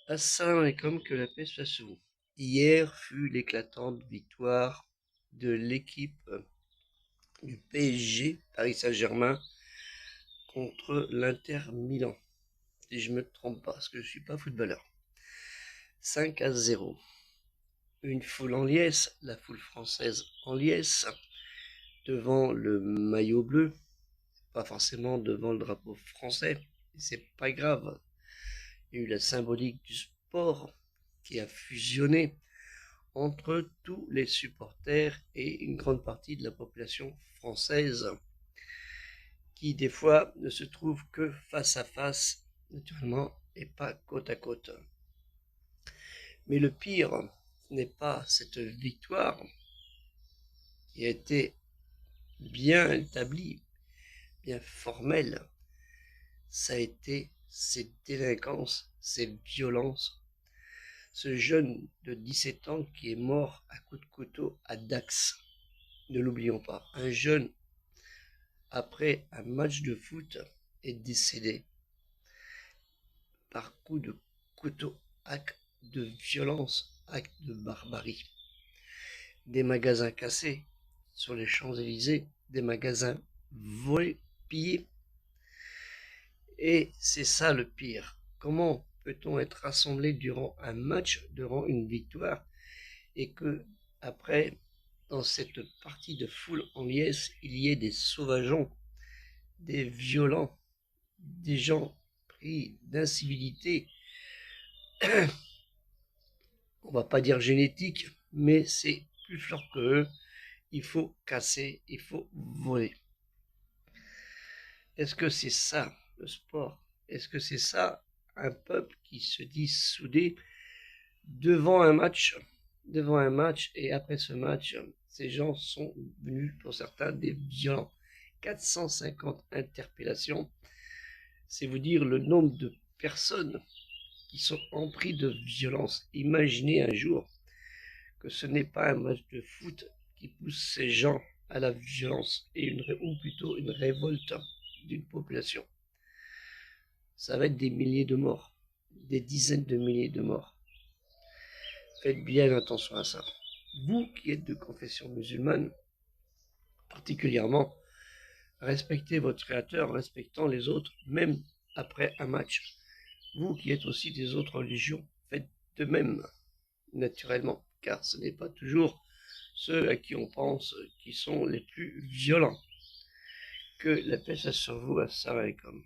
Assalamu alaikum, que la paix soit sur vous. Hier fut l'éclatante victoire de l'équipe du PSG, Paris Saint-Germain, contre l'Inter Milan. Si je me trompe pas, parce que je suis pas footballeur. 5-0. Une foule en liesse, la foule française en liesse, devant le maillot bleu, pas forcément devant le drapeau français, et c'est pas grave. Il y a eu la symbolique du sport qui a fusionné entre tous les supporters et une grande partie de la population française qui des fois ne se trouve que face à face, naturellement, et pas côte à côte. Mais le pire n'est pas cette victoire qui a été bien établie, bien formelle, ça a été ces délinquances, ces violences. Ce jeune de 17 ans qui est mort à coups de couteau à Dax, ne l'oublions pas, un jeune après un match de foot est décédé par coup de couteau, acte de violence, acte de barbarie. Des magasins cassés sur les Champs-Élysées, des magasins volés, pillés. Et c'est ça le pire. Comment peut-on être rassemblé durant un match, durant une victoire, et que après, dans cette partie de foule en liesse, il y ait des sauvageons, des violents, des gens pris d'incivilité, on va pas dire génétique, mais c'est plus fort que eux. Il faut casser, il faut voler. Est-ce que c'est ça le sport? Est-ce que c'est ça un peuple qui se dit soudé devant un match, et après ce match, ces gens sont venus pour certains des violents. 450 interpellations, c'est vous dire le nombre de personnes qui sont empris de violence. Imaginez un jour que ce n'est pas un match de foot qui pousse ces gens à la violence ou plutôt une révolte d'une population. Ça va être des milliers de morts, des dizaines de milliers de morts. Faites bien attention à ça. Vous qui êtes de confession musulmane, particulièrement, respectez votre créateur, respectant les autres, même après un match. Vous qui êtes aussi des autres religions, faites de même, naturellement, car ce n'est pas toujours ceux à qui on pense qui sont les plus violents. Que la paix soit sur vous, assalamu alaikum.